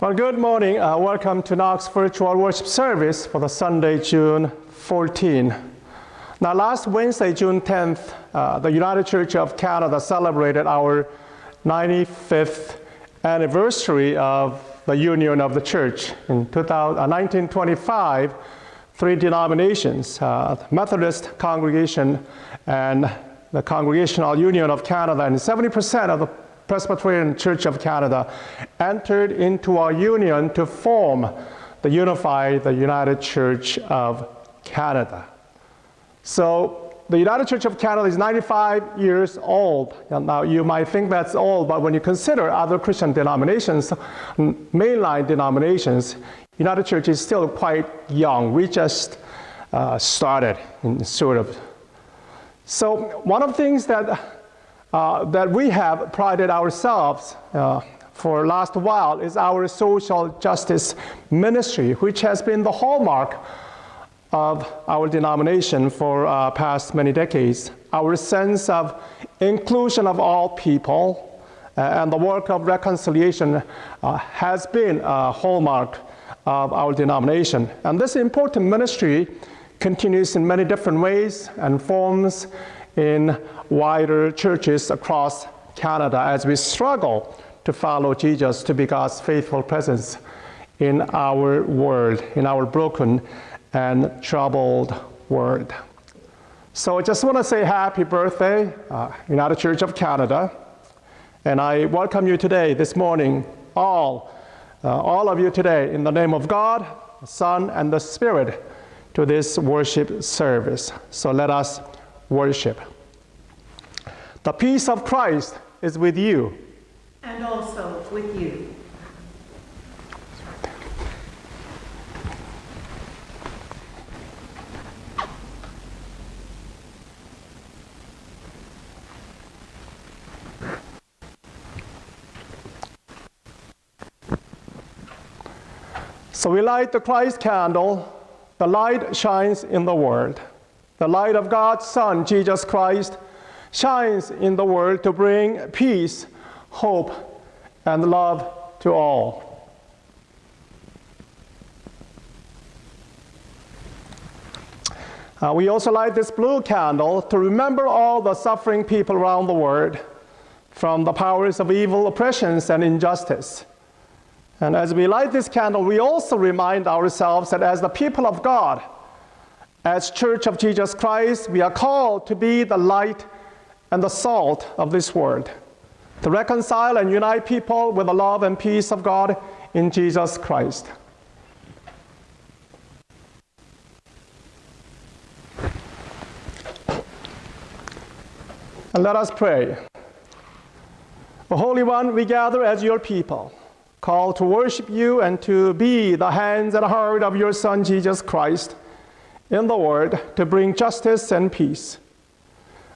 Well, good morning. Welcome to Knox Virtual Worship Service for the Sunday, June 14. Now, last Wednesday, June 10th, the United Church of Canada celebrated our 95th anniversary of the Union of the Church. In 1925, three denominations, the Methodist Congregation and the Congregational Union of Canada, and 70% of the Presbyterian Church of Canada entered into our union to form the United Church of Canada. So the United Church of Canada is 95 years old. Now you might think that's old, but when you consider other Christian denominations, mainline denominations, United Church is still quite young. We just started, sort of. So one of the things that we have prided ourselves for last while is our social justice ministry, which has been the hallmark of our denomination for past many decades. Our sense of inclusion of all people and the work of reconciliation has been a hallmark of our denomination. And this important ministry continues in many different ways and forms in wider churches across Canada as we struggle to follow Jesus, to be God's faithful presence in our world, in our broken and troubled world. So I just want to say happy birthday, United Church of Canada. And I welcome you today, this morning, all of you today, in the name of God, the Son, and the Spirit, to this worship service. So let us worship. The peace of Christ is with you. And also with you. So we light the Christ candle. The light shines in the world. The light of God's Son, Jesus Christ, shines in the world to bring peace, hope, and love to all. We also light this blue candle to remember all the suffering people around the world from the powers of evil, oppressions, and injustice. And as we light this candle, we also remind ourselves that as the people of God, as Church of Jesus Christ, we are called to be the light and the salt of this world, to reconcile and unite people with the love and peace of God in Jesus Christ. And let us pray. O Holy One, we gather as your people, called to worship you and to be the hands and heart of your Son, Jesus Christ, in the world, to bring justice and peace.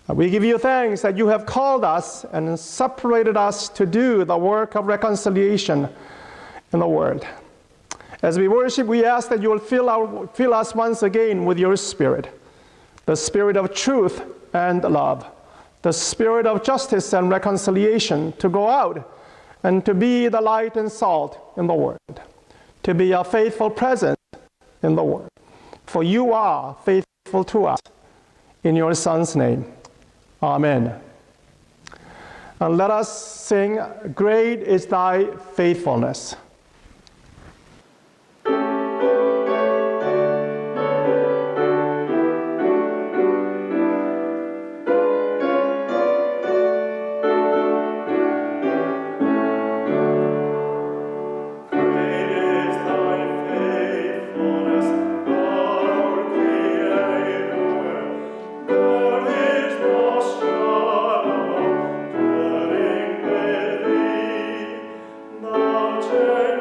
We give you thanks that you have called us and separated us to do the work of reconciliation in the world. As we worship, we ask that you will fill us once again with your Spirit, the Spirit of truth and love, the Spirit of justice and reconciliation, to go out and to be the light and salt in the world, to be a faithful presence in the world. For you are faithful to us. In your Son's name, amen. And let us sing, Great is thy faithfulness. Church.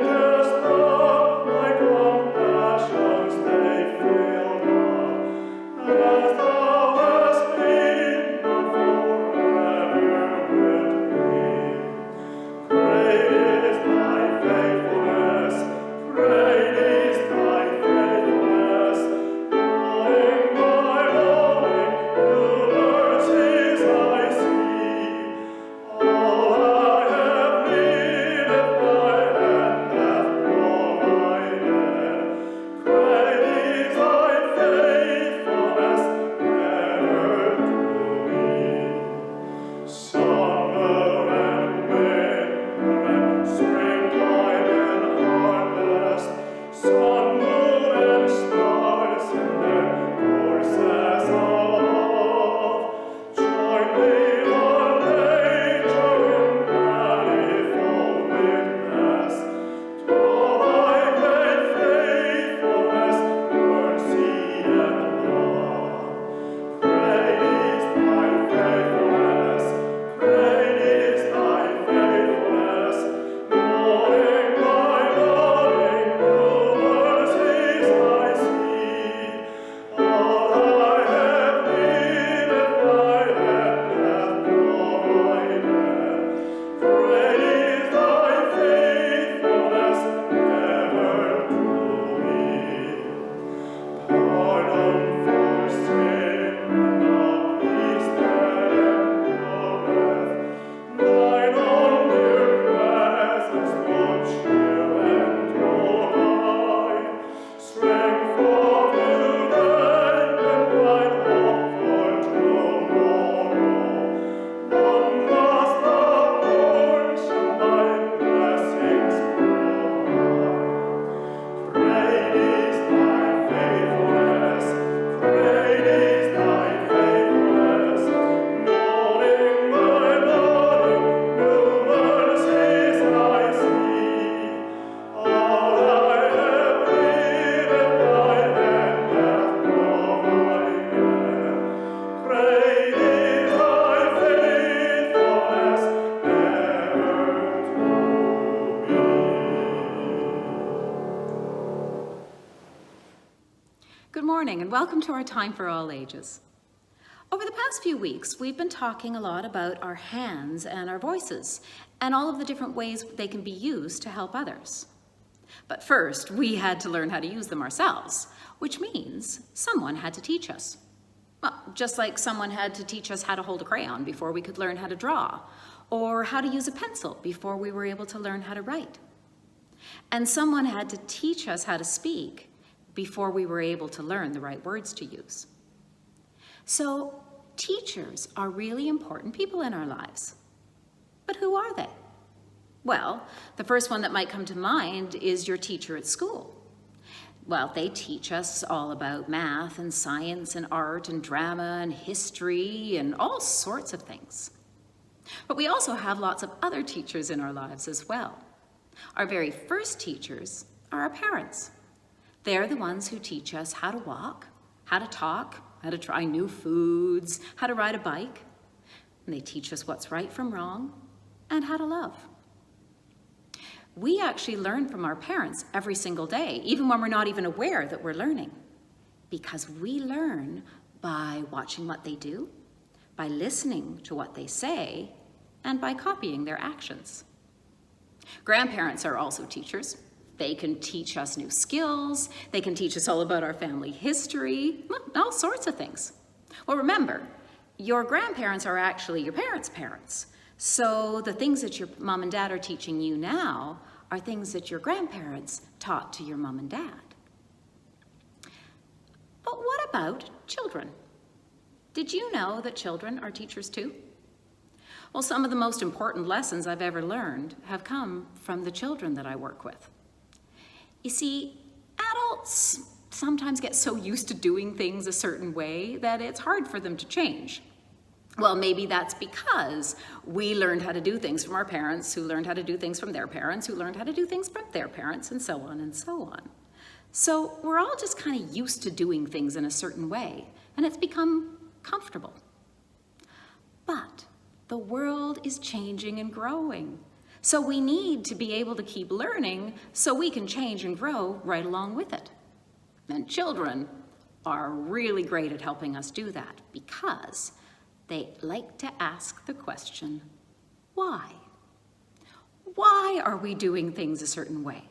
morning and welcome to our Time for All Ages. Over the past few weeks, we've been talking a lot about our hands and our voices and all of the different ways they can be used to help others. But first, we had to learn how to use them ourselves, which means someone had to teach us. Well, just like someone had to teach us how to hold a crayon before we could learn how to draw, or how to use a pencil before we were able to learn how to write. And someone had to teach us how to speak before we were able to learn the right words to use. So, teachers are really important people in our lives. But who are they? Well, the first one that might come to mind is your teacher at school. Well, they teach us all about math and science and art and drama and history and all sorts of things. But we also have lots of other teachers in our lives as well. Our very first teachers are our parents. They're the ones who teach us how to walk, how to talk, how to try new foods, how to ride a bike. And they teach us what's right from wrong and how to love. We actually learn from our parents every single day, even when we're not even aware that we're learning, because we learn by watching what they do, by listening to what they say, and by copying their actions. Grandparents are also teachers. They can teach us new skills. They can teach us all about our family history, all sorts of things. Well, remember, your grandparents are actually your parents' parents. So the things that your mom and dad are teaching you now are things that your grandparents taught to your mom and dad. But what about children? Did you know that children are teachers too? Well, some of the most important lessons I've ever learned have come from the children that I work with. You see, adults sometimes get so used to doing things a certain way that it's hard for them to change. Well, maybe that's because we learned how to do things from our parents, who learned how to do things from their parents, who learned how to do things from their parents, and so on and so on. So we're all just kind of used to doing things in a certain way, and it's become comfortable. But the world is changing and growing. So we need to be able to keep learning so we can change and grow right along with it. And children are really great at helping us do that because they like to ask the question, why? Why are we doing things a certain way?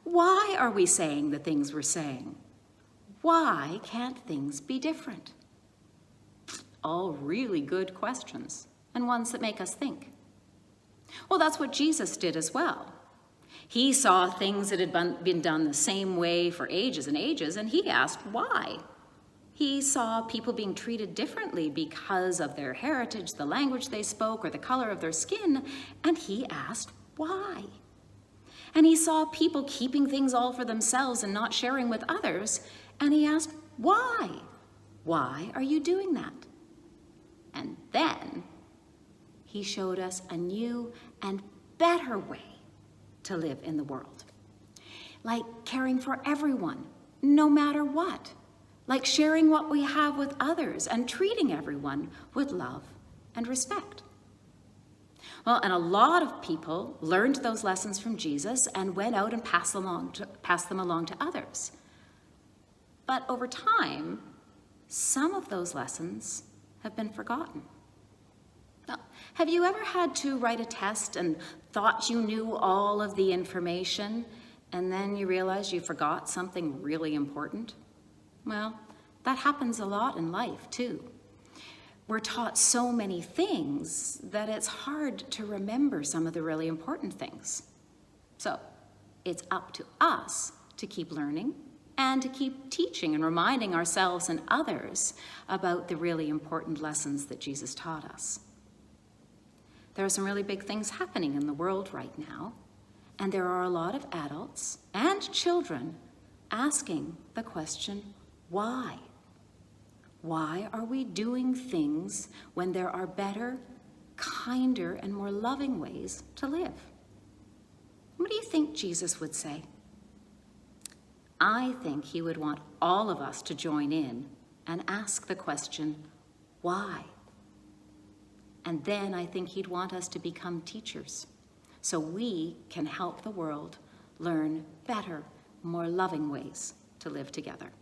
Why are we saying the things we're saying? Why can't things be different? All really good questions, and ones that make us think. Well, that's what Jesus did as well. He saw things that had been done the same way for ages and ages, and he asked why. He saw people being treated differently because of their heritage, the language they spoke, or the color of their skin, and he asked why. And he saw people keeping things all for themselves and not sharing with others, and he asked why. Why are you doing that? And then he showed us a new and better way to live in the world. Like caring for everyone, no matter what. Like sharing what we have with others and treating everyone with love and respect. Well, and a lot of people learned those lessons from Jesus and went out and passed them along to others. But over time, some of those lessons have been forgotten. Now, have you ever had to write a test and thought you knew all of the information, and then you realized you forgot something really important? Well, that happens a lot in life, too. We're taught so many things that it's hard to remember some of the really important things. So, it's up to us to keep learning and to keep teaching and reminding ourselves and others about the really important lessons that Jesus taught us. There are some really big things happening in the world right now, and there are a lot of adults and children asking the question, why? Why are we doing things when there are better, kinder, and more loving ways to live? What do you think Jesus would say? I think he would want all of us to join in and ask the question, why? And then I think he'd want us to become teachers so we can help the world learn better, more loving ways to live together.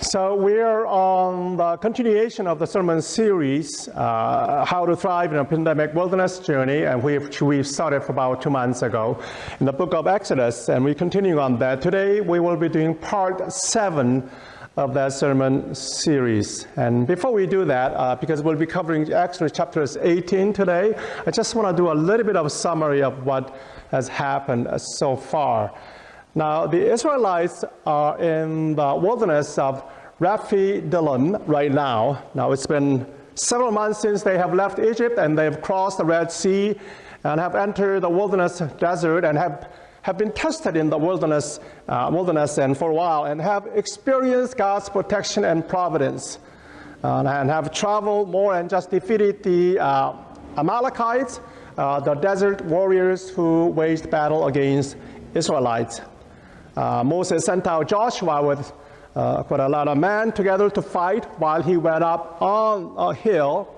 So we are on the continuation of the sermon series, How to Thrive in a Pandemic Wilderness Journey, and which we started about 2 months ago in the book of Exodus, and we're continuing on that. Today we will be doing part 7 of that sermon series. And before we do that, because we'll be covering Exodus chapters 18 today, I just want to do a little bit of a summary of what has happened so far. Now, the Israelites are in the wilderness of Rephidim right now. Now, it's been several months since they have left Egypt, and they've crossed the Red Sea and have entered the wilderness desert and have been tested in the wilderness and for a while, and have experienced God's protection and providence, and have traveled more and just defeated the Amalekites, the desert warriors who waged battle against Israelites. Moses sent out Joshua with quite a lot of men together to fight while he went up on a hill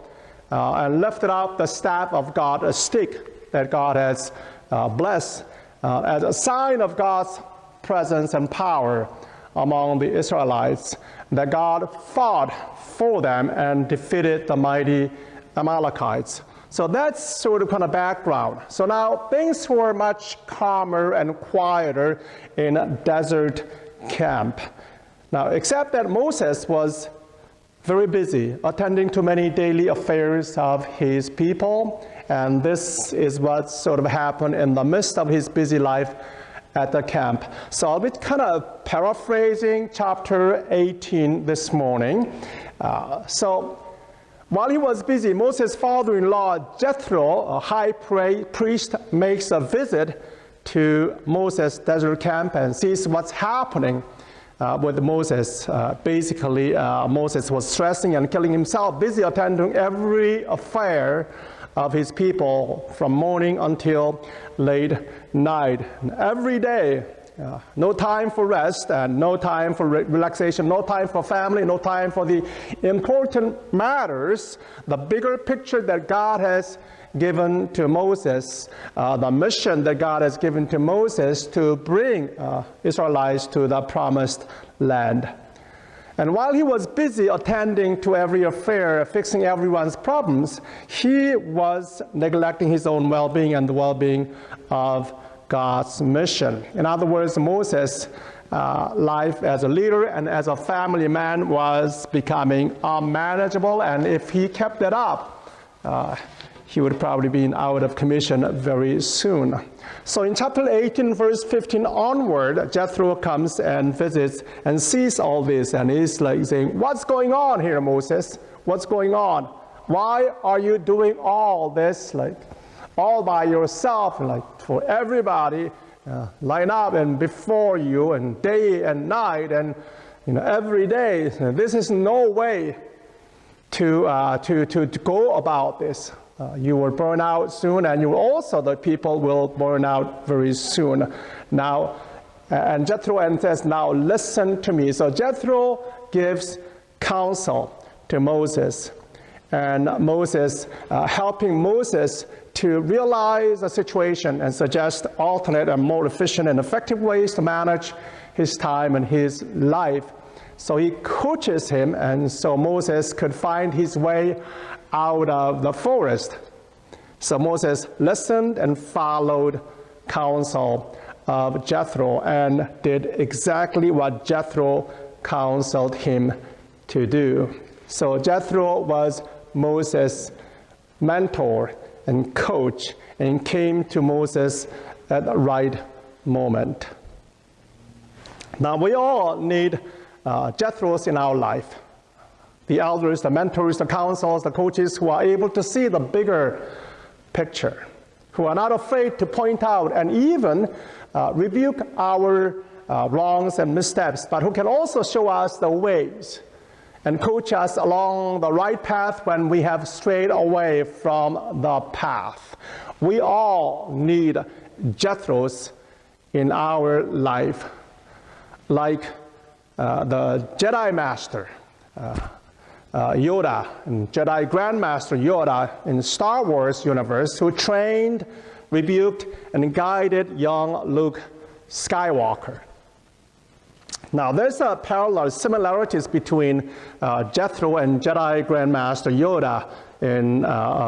and lifted up the staff of God, a stick that God has blessed as a sign of God's presence and power among the Israelites, that God fought for them and defeated the mighty Amalekites. So that's sort of kind of background. So now things were much calmer and quieter in a desert camp. Now, except that Moses was very busy attending to many daily affairs of his people, and this is what sort of happened in the midst of his busy life at the camp. So I'll be kind of paraphrasing chapter 18 this morning. So while he was busy, Moses' father-in-law, Jethro, a high priest, makes a visit to Moses' desert camp and sees what's happening with Moses. Basically, Moses was stressing and killing himself, busy attending every affair of his people from morning until late night. And every day, no time for rest and no time for relaxation, no time for family, no time for the important matters, the bigger picture that God has given to Moses, the mission that God has given to Moses to bring Israelites to the promised land. And while he was busy attending to every affair, fixing everyone's problems, he was neglecting his own well-being and the well-being of God's mission. In other words, Moses' life as a leader and as a family man was becoming unmanageable, and if he kept it up, he would probably be out of commission very soon. So in chapter 18, verse 15 onward, Jethro comes and visits and sees all this, and he's like saying, "What's going on here, Moses? What's going on? Why are you doing all this, like all by yourself, like for everybody line up and before you and day and night and every day? This is no way to go about this. You will burn out soon, and the people will burn out very soon. Now, and Jethro says, now listen to me. So Jethro gives counsel to Moses, and Moses, helping Moses to realize the situation and suggest alternate and more efficient and effective ways to manage his time and his life. So he coaches him, and so Moses could find his way out of the forest. So Moses listened and followed counsel of Jethro and did exactly what Jethro counseled him to do. So Jethro was Moses' mentor and coach, and came to Moses at the right moment. Now we all need Jethros in our life. The elders, the mentors, the counsels, the coaches who are able to see the bigger picture, who are not afraid to point out and even rebuke our wrongs and missteps, but who can also show us the ways and coach us along the right path when we have strayed away from the path. We all need Jethros in our life, like the Jedi Master, Yoda, and Jedi Grandmaster Yoda in the Star Wars universe, who trained, rebuked, and guided young Luke Skywalker. Now, there's a parallel similarities between Jethro and Jedi Grandmaster Yoda in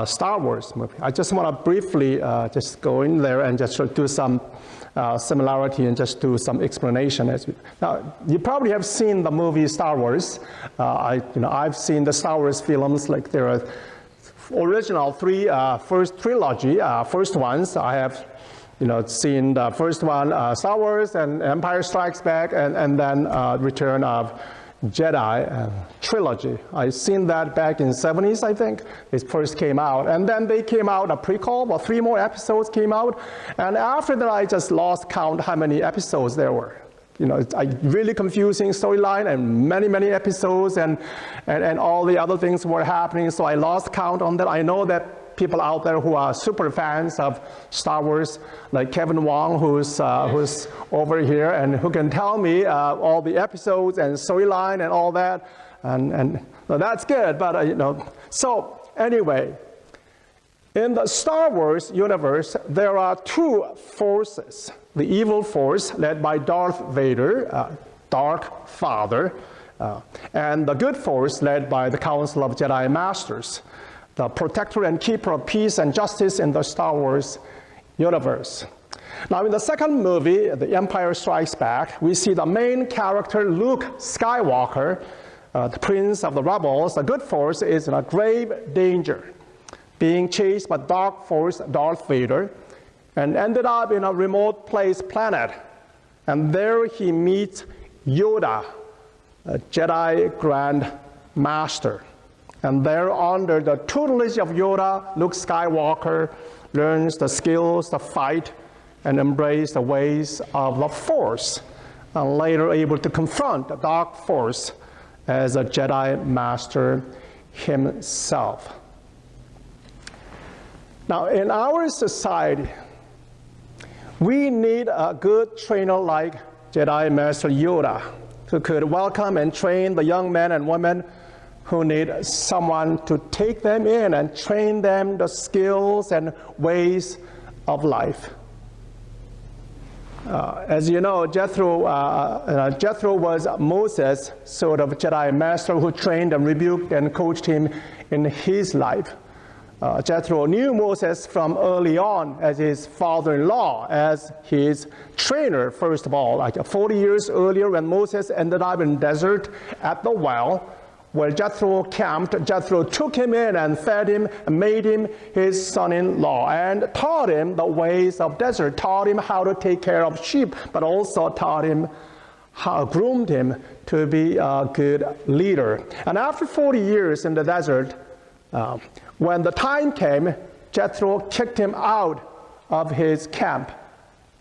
Star Wars movie. I just want to briefly just go in there and just do some similarity and just do some explanation. Now, you probably have seen the movie Star Wars. I've seen the Star Wars films, like there are original first trilogy, first ones. I have seen the first one, Star Wars, and Empire Strikes Back, and then Return of Jedi trilogy. I've seen that back in the 70s, I think. It first came out. And then they came out, a prequel, well, 3 more episodes came out. And after that, I just lost count how many episodes there were. It's a really confusing storyline and many, many episodes, and all the other things were happening. So I lost count on that. I know that people out there who are super fans of Star Wars, like Kevin Wong, who's over here, and who can tell me all the episodes and storyline and all that, and well, that's good. But so anyway, in the Star Wars universe, there are 2 forces: the evil force led by Darth Vader, Dark Father, and the good force led by the Council of Jedi Masters, the protector and keeper of peace and justice in the Star Wars universe. Now, in the second movie, The Empire Strikes Back, we see the main character, Luke Skywalker, the prince of the rebels. The good force is in a grave danger, being chased by dark force Darth Vader, and ended up in a remote place planet. And there he meets Yoda, a Jedi Grand Master. And there, under the tutelage of Yoda, Luke Skywalker learns the skills to fight and embrace the ways of the Force, and later able to confront the dark force as a Jedi Master himself. Now, in our society, we need a good trainer like Jedi Master Yoda, who could welcome and train the young men and women who need someone to take them in and train them the skills and ways of life. As you know, Jethro was Moses' sort of Jedi master who trained and rebuked and coached him in his life. Jethro knew Moses from early on as his father-in-law, as his trainer, first of all. Like 40 years earlier, when Moses ended up in the desert at the well, where Jethro camped, Jethro took him in and fed him and made him his son-in-law and taught him the ways of desert, taught him how to take care of sheep, but also groomed him to be a good leader. And after 40 years in the desert, when the time came, Jethro kicked him out of his camp,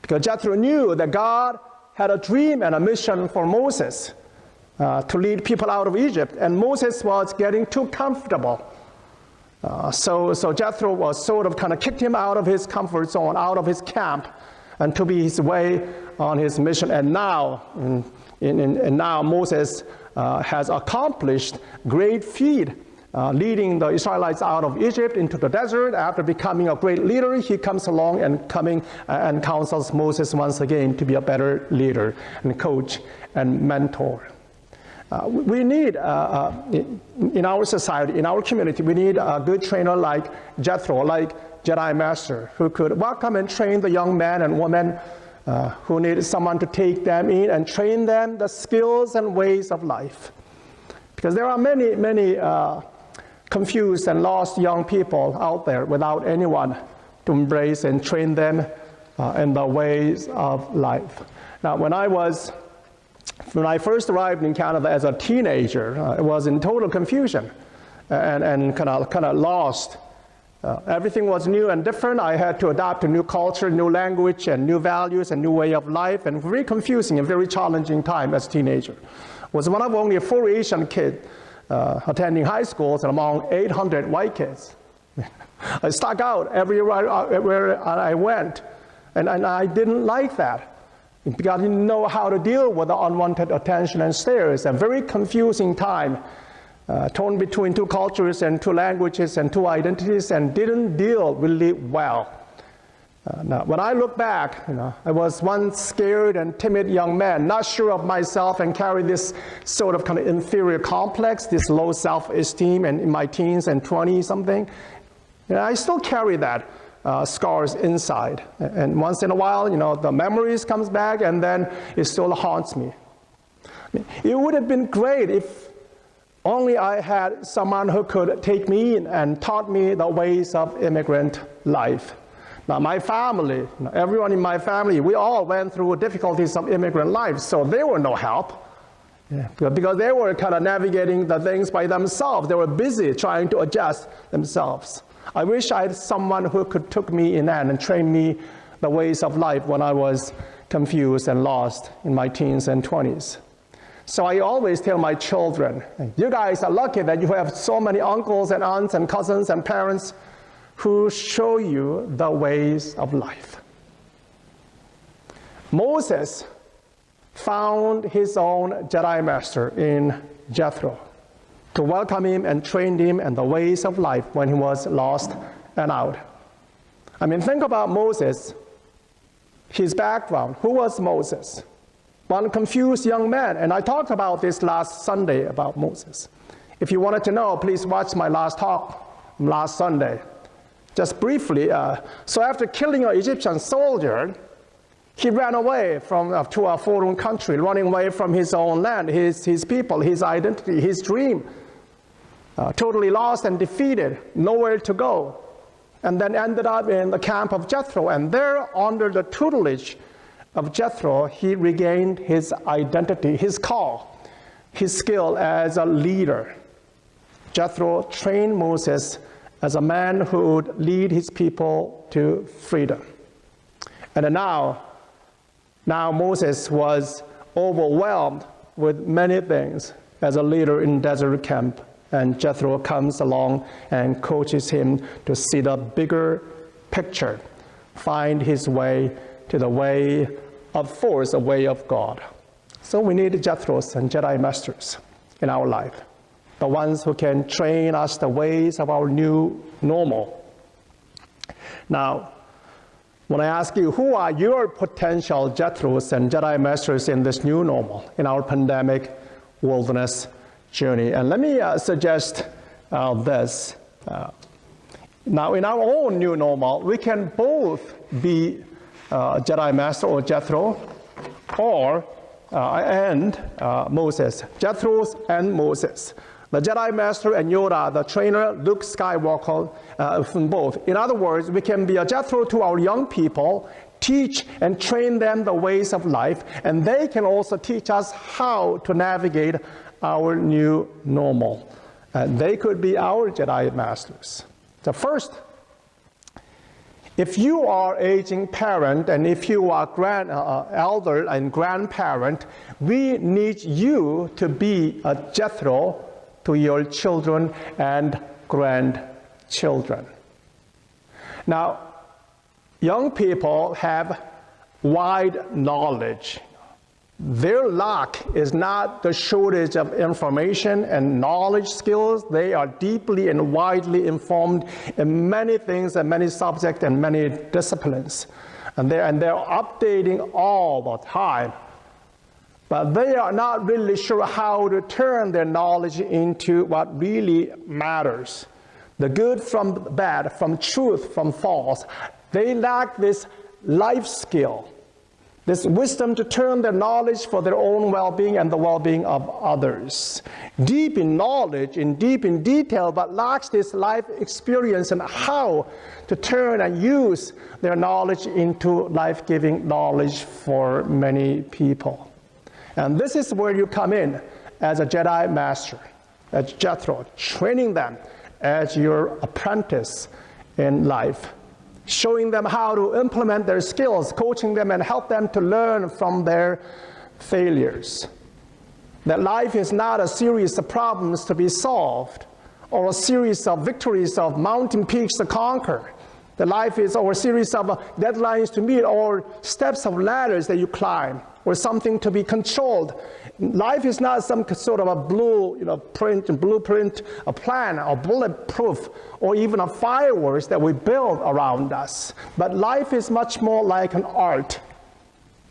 because Jethro knew that God had a dream and a mission for Moses. to lead people out of Egypt, and Moses was getting too comfortable. So Jethro was sort of kind of kicked him out of his comfort zone, out of his camp, and to be his way on his mission. And now, now Moses has accomplished great feat, leading the Israelites out of Egypt into the desert. After becoming a great leader, he comes along and counsels Moses once again to be a better leader and coach and mentor. We need, in our society, in our community, we need a good trainer like Jethro, like Jedi Master, who could welcome and train the young men and women who need someone to take them in and train them the skills and ways of life. Because there are many confused and lost young people out there without anyone to embrace and train them in the ways of life. Now, when I first arrived in Canada as a teenager, I was in total confusion and kind of lost. Everything was new and different. I had to adapt to new culture, new language, and new values, and new way of life, and very confusing and very challenging time as a teenager. I was one of only 4 Asian kids attending high schools and among 800 white kids. I stuck out everywhere I went, and I didn't like that. Because I didn't know how to deal with the unwanted attention and stares. A very confusing time, torn between 2 cultures and 2 languages and 2 identities, and didn't deal really well. Now, when I look back, I was one scared and timid young man, not sure of myself, and carried this sort of kind of inferior complex, this low self-esteem, and in my teens and 20-something. I still carry that. Scars inside, and once in a while, the memories comes back, and then it still haunts me. It would have been great if only I had someone who could take me in and taught me the ways of immigrant life. Now, my family, everyone in my family, we all went through difficulties of immigrant life, so they were no help. Because they were kind of navigating the things by themselves. They were busy trying to adjust themselves. I wish I had someone who could take me in and train me the ways of life when I was confused and lost in my teens and 20s. So I always tell my children, you guys are lucky that you have so many uncles and aunts and cousins and parents who show you the ways of life. Moses found his own Jedi Master in Jethro to welcome him and train him in the ways of life when he was lost and out. Think about Moses, his background. Who was Moses? One confused young man, and I talked about this last Sunday about Moses. If you wanted to know, please watch my last talk last Sunday. Just briefly, so after killing an Egyptian soldier, he ran away to a foreign country, running away from his own land, his people, his identity, his dream. Totally lost and defeated, nowhere to go. And then ended up in the camp of Jethro. And there, under the tutelage of Jethro, he regained his identity, his call, his skill as a leader. Jethro trained Moses as a man who would lead his people to freedom. And now Moses was overwhelmed with many things as a leader in desert camp. And Jethro comes along and coaches him to see the bigger picture, find his way to the way of force, a way of God. So we need Jethros and Jedi Masters in our life, the ones who can train us the ways of our new normal. Now, when I ask you, who are your potential Jethros and Jedi Masters in this new normal, in our pandemic wilderness journey? And let me suggest this. Now, in our own new normal, we can both be Jedi Master or Jethro, and Moses. Jethros and Moses. The Jedi Master and Yoda, the trainer, Luke Skywalker, from both. In other words, we can be a Jethro to our young people, teach and train them the ways of life, and they can also teach us how to navigate our new normal. They could be our Jedi Masters. So first, If you are aging parent and if you are elder and grandparent, we need you to be a Jethro to your children and grandchildren. Now, young people have wide knowledge. Their lack is not the shortage of information and knowledge skills. They are deeply and widely informed in many things and many subjects and many disciplines. And they're updating all the time. But they are not really sure how to turn their knowledge into what really matters. The good from bad, from truth from false. They lack this life skill, this wisdom to turn their knowledge for their own well-being and the well-being of others. Deep in knowledge, deep in detail, but lacks this life experience and how to turn and use their knowledge into life-giving knowledge for many people. And this is where you come in as a Jedi Master, as Jethro, training them as your apprentice in life, showing them how to implement their skills, coaching them and help them to learn from their failures. That life is not a series of problems to be solved or a series of victories of mountain peaks to conquer. That life is or a series of deadlines to meet or steps of ladders that you climb or something to be controlled. Life is not some sort of a blueprint, a plan, or bulletproof, or even a fireworks that we build around us. But life is much more like an art,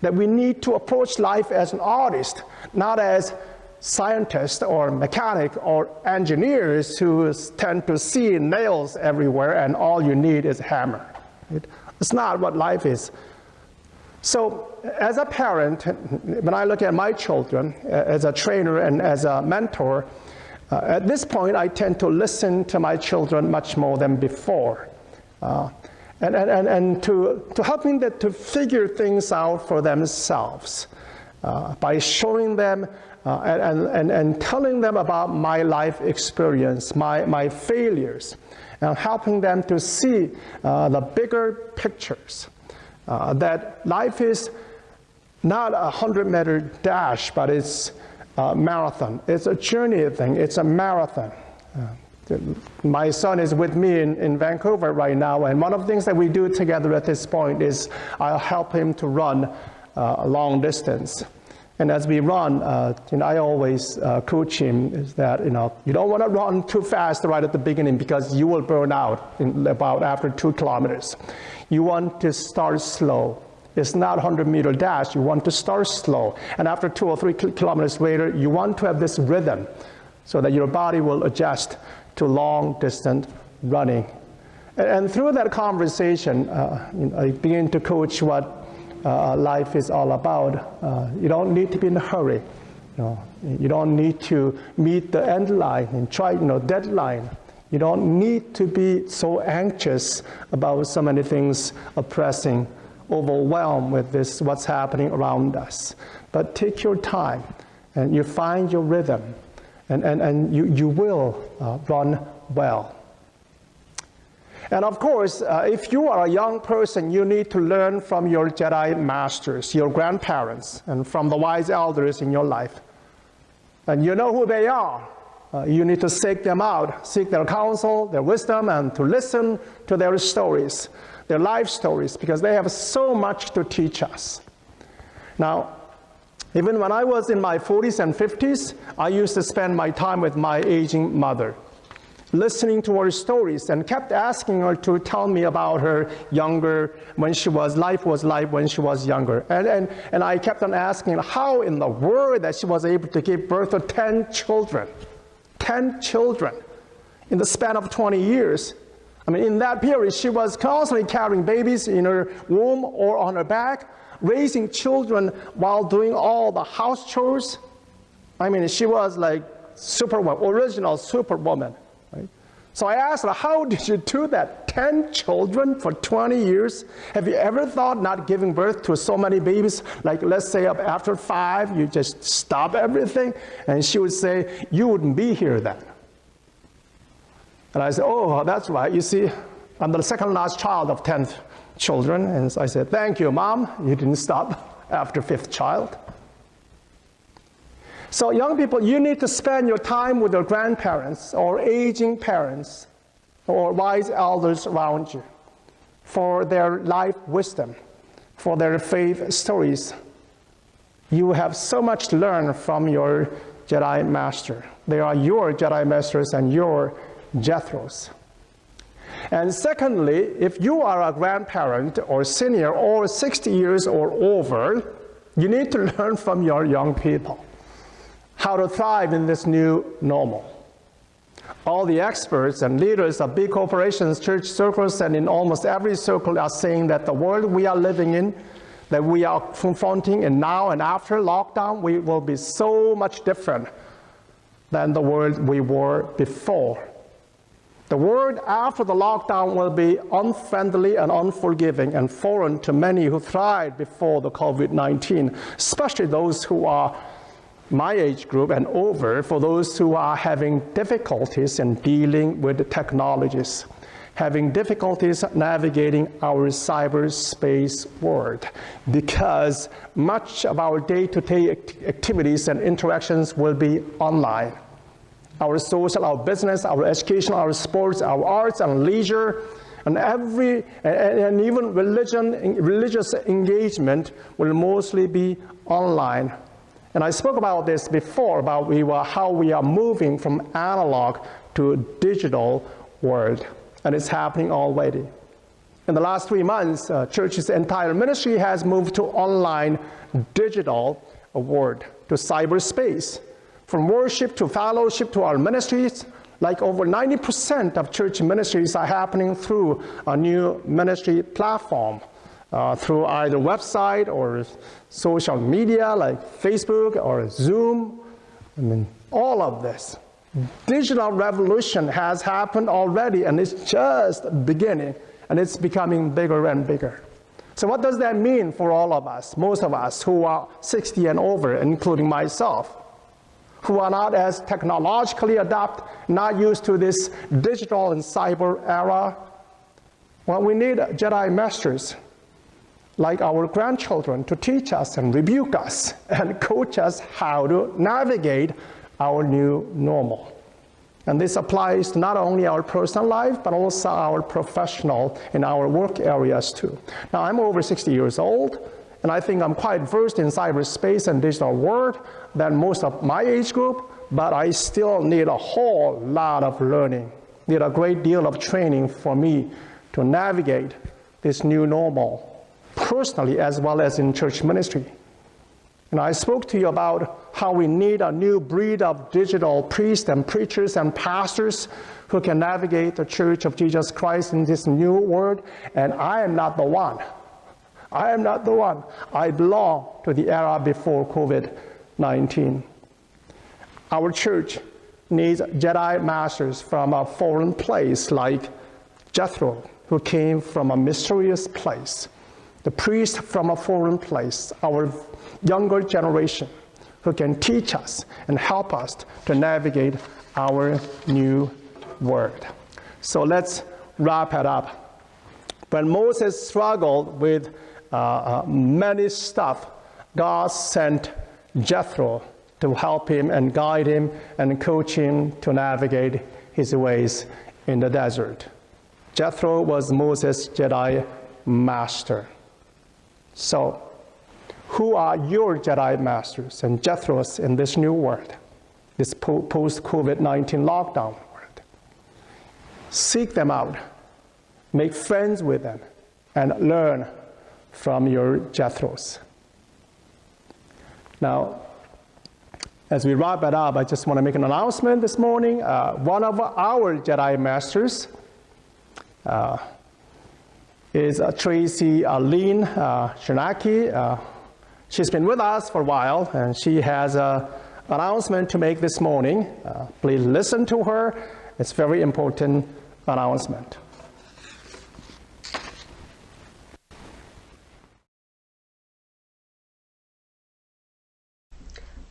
that we need to approach life as an artist, not as scientists or mechanic or engineers who tend to see nails everywhere and all you need is a hammer. It's not what life is. So as a parent, when I look at my children, as a trainer and as a mentor, at this point I tend to listen to my children much more than before. And to helping them to figure things out for themselves by showing them and telling them about my life experience, my failures, and helping them to see the bigger pictures. That life is not a 100-meter dash, but it's a marathon. It's a journey thing. It's a marathon. My son is with me in Vancouver right now, and one of the things that we do together at this point is I'll help him to run a long distance. And as we run, I always coach him is that, you don't want to run too fast right at the beginning because you will burn out after 2 kilometers. You want to start slow. It's not 100-meter dash. You want to start slow. And after 2 or 3 kilometers later, you want to have this rhythm so that your body will adjust to long-distance running. And through that conversation, I begin to coach what life is all about. You don't need to be in a hurry. You don't need to meet the end line and deadline. You don't need to be so anxious about so many things oppressing, overwhelmed with what's happening around us. But take your time and you find your rhythm and you will run well. And of course, if you are a young person, you need to learn from your Jedi masters, your grandparents, and from the wise elders in your life. And you know who they are. You need to seek them out, seek their counsel, their wisdom, and to listen to their stories, their life stories, because they have so much to teach us. Now, even when I was in my 40s and 50s, I used to spend my time with my aging mother, listening to her stories and kept asking her to tell me about her younger, life was like when she was younger. And I kept on asking how in the world that she was able to give birth to 10 children. 10 children in the span of 20 years. I mean, in that period, she was constantly carrying babies in her womb or on her back, raising children while doing all the house chores. I mean, she was like original superwoman. Right? So I asked her, how did you do that? 10 children for 20 years? Have you ever thought not giving birth to so many babies? Like, let's say after 5, you just stop everything? And she would say, you wouldn't be here then. And I said, oh, that's right. You see, I'm the second last child of 10 children. And I said, thank you, Mom. You didn't stop after fifth child. So young people, you need to spend your time with your grandparents or aging parents or wise elders around you for their life wisdom, for their faith stories. You have so much to learn from your Jedi Master. They are your Jedi Masters and your Jethros. And secondly, if you are a grandparent or senior or 60 years or over, you need to learn from your young people how to thrive in this new normal. All the experts and leaders of big corporations, church circles, and in almost every circle are saying that the world we are living in, that we are confronting, and now and after lockdown, we will be so much different than the world we were before. The world after the lockdown will be unfriendly and unforgiving and foreign to many who thrived before the COVID-19, especially those who are my age group and over, for those who are having difficulties in dealing with the technologies, having difficulties navigating our cyberspace world, because much of our day-to-day activities and interactions will be online. Our social, our business, our education, our sports, our arts and leisure, and even religious engagement will mostly be online. And I spoke about this before, about how we are moving from analog to digital world, and it's happening already. In the last 3 months, church's entire ministry has moved to online digital world, to cyberspace. From worship to fellowship to our ministries, like over 90% of church ministries are happening through a new ministry platform, through either website or social media like Facebook or Zoom. I mean, all of this. Digital revolution has happened already, and it's just beginning, and it's becoming bigger and bigger. So what does that mean for all of us, most of us who are 60 and over, including myself, who are not as technologically adept, not used to this digital and cyber era? Well, we need Jedi Masters like our grandchildren to teach us and rebuke us and coach us how to navigate our new normal. And this applies to not only our personal life, but also our professional and our work areas too. Now, I'm over 60 years old, and I think I'm quite versed in cyberspace and digital world than most of my age group, but I still need a whole lot of learning, need a great deal of training for me to navigate this new normal, personally as well as in church ministry. And I spoke to you about how we need a new breed of digital priests and preachers and pastors who can navigate the Church of Jesus Christ in this new world, and I am not the one. I am not the one. I belong to the era before COVID-19. Our church needs Jedi Masters from a foreign place like Jethro, who came from a mysterious place. The priest from a foreign place, our younger generation, who can teach us and help us to navigate our new world. So let's wrap it up. When Moses struggled with many stuff, God sent Jethro to help him and guide him and coach him to navigate his ways in the desert. Jethro was Moses' Jedi Master. So, who are your Jedi Masters and Jethros in this new world, this post-COVID-19 lockdown world? Seek them out, make friends with them, and learn from your Jethros. Now, as we wrap it up, I just want to make an announcement this morning. One of our Jedi Masters is Tracy Lynn Shinaki. She's been with us for a while, and she has an announcement to make this morning. Please listen to her. It's a very important announcement.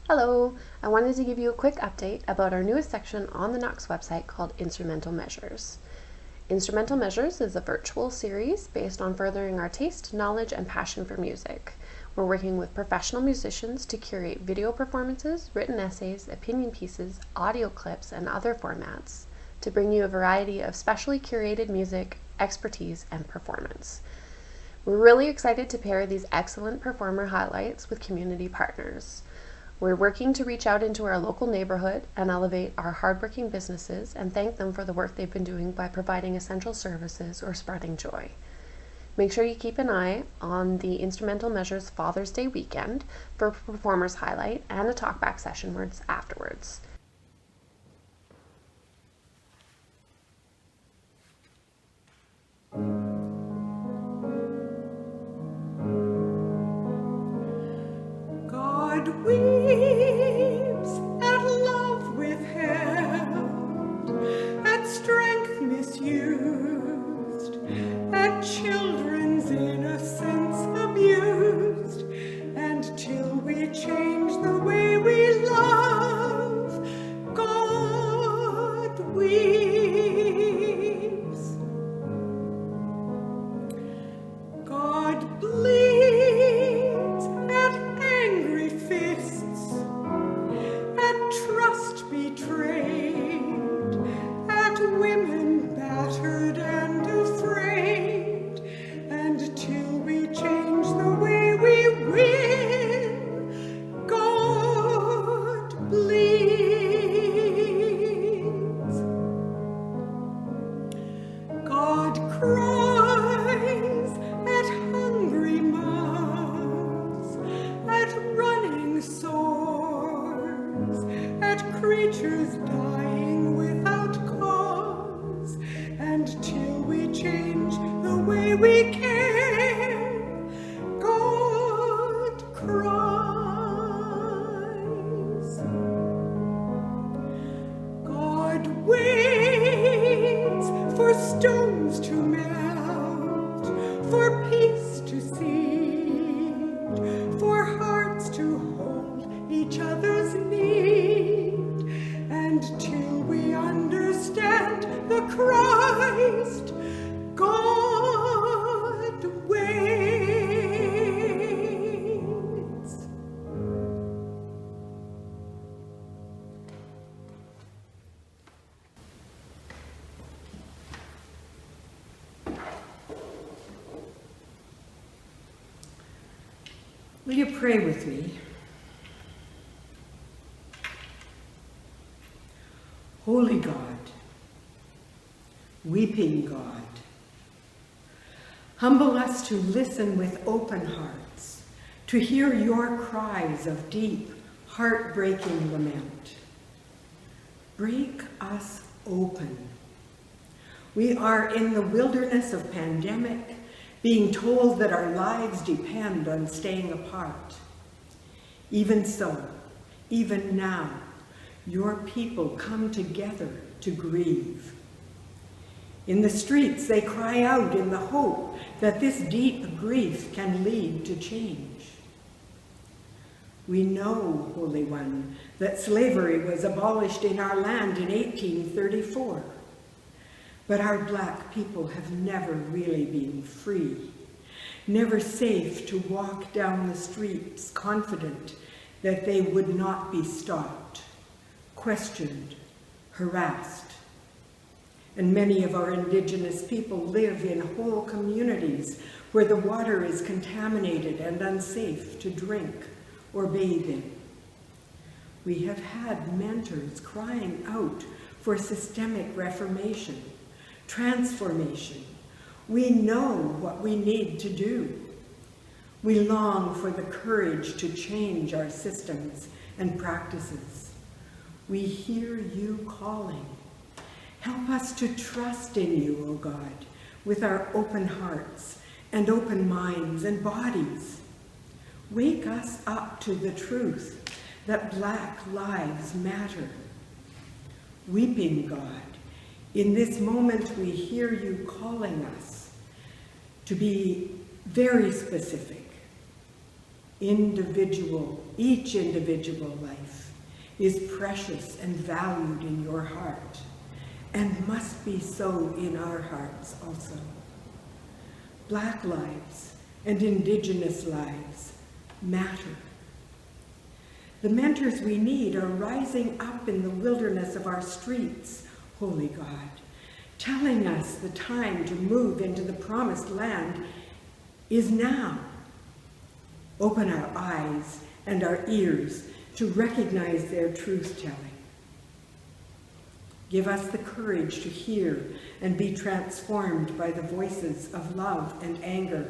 Hello, I wanted to give you a quick update about our newest section on the Knox website called Instrumental Measures. Instrumental Measures is a virtual series based on furthering our taste, knowledge, and passion for music. We're working with professional musicians to curate video performances, written essays, opinion pieces, audio clips, and other formats to bring you a variety of specially curated music, expertise, and performance. We're really excited to pair these excellent performer highlights with community partners. We're working to reach out into our local neighborhood and elevate our hardworking businesses and thank them for the work they've been doing by providing essential services or spreading joy. Make sure you keep an eye on the Instrumental Measures Father's Day weekend for a performer's highlight and a talkback session afterwards. God weeps at love withheld, at strength misused, at children's innocence abused, and till we change the way we love, God weeps. God bleeds at angry fists, at trust betrayed, at women battered and afraid, and till we change the way we win, God bleeds. God cries at hungry mouths, at running sores, at creatures dying without cause, and till we change the way we care, God cries. God waits for stones to melt, for peace to seed, for hearts to hold each other's need, and till we understand the Christ, God waits. Will you pray with me? Holy God, weeping God, humble us to listen with open hearts, to hear your cries of deep, heartbreaking lament. Break us open. We are in the wilderness of pandemic, being told that our lives depend on staying apart. Even so, even now, your people come together to grieve. In the streets, they cry out in the hope that this deep grief can lead to change. We know, Holy One, that slavery was abolished in our land in 1834. But our Black people have never really been free, never safe to walk down the streets confident that they would not be stopped, questioned, harassed. And many of our Indigenous people live in whole communities where the water is contaminated and unsafe to drink or bathe in. We have had mentors crying out for systemic reformation, transformation. We know what we need to do. We long for the courage to change our systems and practices. We hear you calling. Help us to trust in you, O God, with our open hearts and open minds and bodies. Wake us up to the truth that Black lives matter. Weeping God, in this moment we hear you calling us to be very specific. Each individual life is precious and valued in your heart. and must be so in our hearts also. Black lives and Indigenous lives matter. The mentors we need are rising up in the wilderness of our streets, Holy God, telling us the time to move into the promised land is now. Open our eyes and our ears to recognize their truth-telling. Give us the courage to hear and be transformed by the voices of love and anger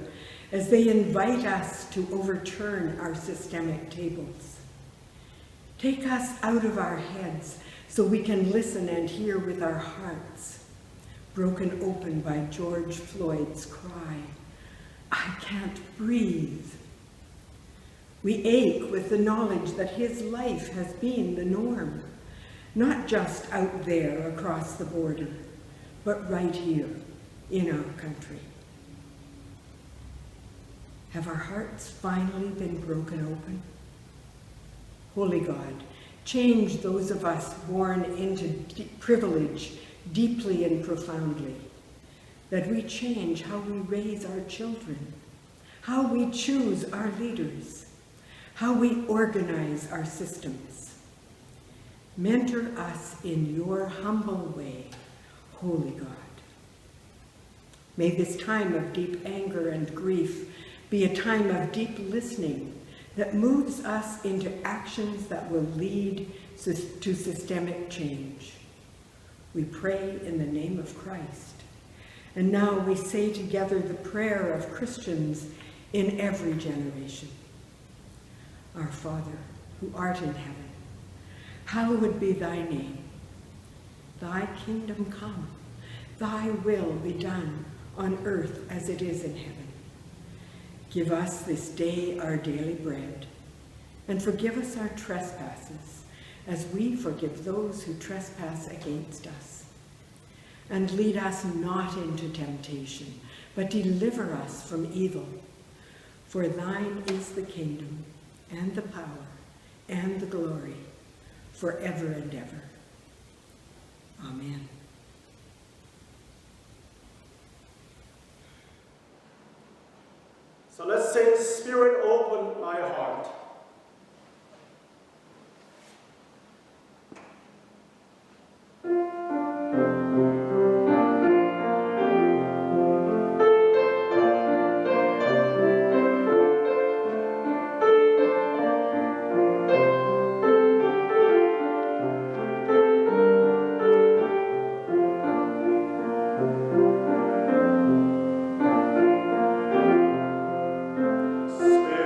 as they invite us to overturn our systemic tables. Take us out of our heads so we can listen and hear with our hearts, broken open by George Floyd's cry, "I can't breathe." We ache with the knowledge that his life has been the norm, not just out there across the border, but right here in our country. Have our hearts finally been broken open? Holy God, change those of us born into privilege deeply and profoundly, that we change how we raise our children, how we choose our leaders, how we organize our systems. Mentor us in your humble way, Holy God. May this time of deep anger and grief be a time of deep listening that moves us into actions that will lead to systemic change. We pray in the name of Christ. And now we say together the prayer of Christians in every generation. Our Father, who art in heaven, hallowed be thy name. Thy kingdom come, thy will be done on earth as it is in heaven. Give us this day our daily bread, and forgive us our trespasses, as we forgive those who trespass against us. And lead us not into temptation, but deliver us from evil. For thine is the kingdom, and the power, and the glory, forever and ever. Amen. So let's sing Spirit Open My Heart. Spirit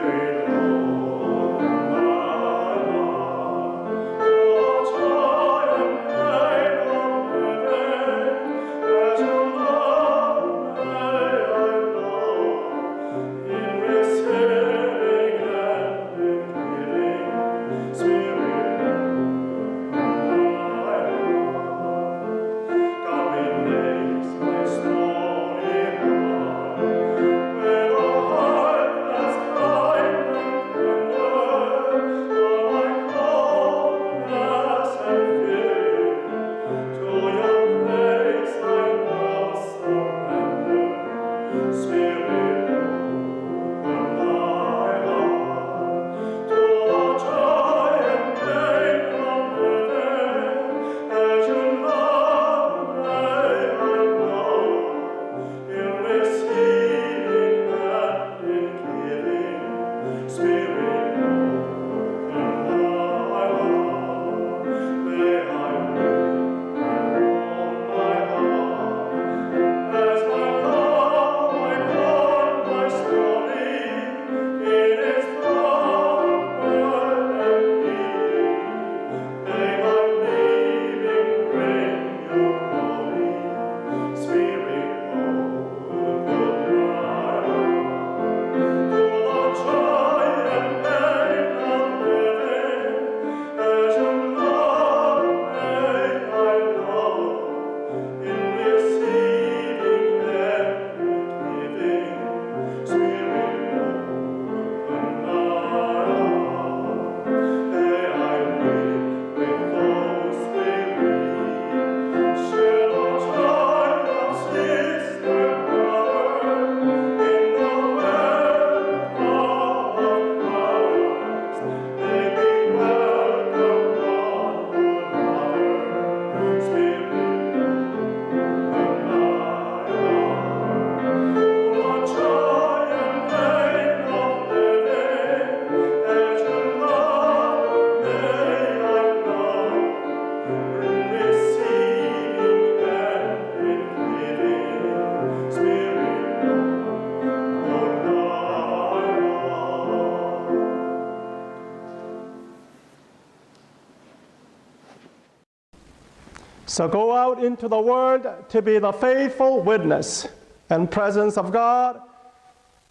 So go out into the world to be the faithful witness and presence of God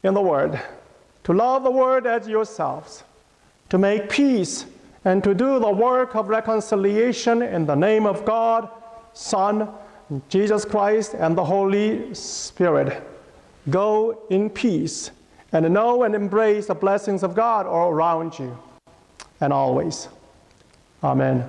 in the world, to love the world as yourselves, to make peace, and to do the work of reconciliation in the name of God, Son, Jesus Christ, and the Holy Spirit. Go in peace and know and embrace the blessings of God all around you and always. Amen.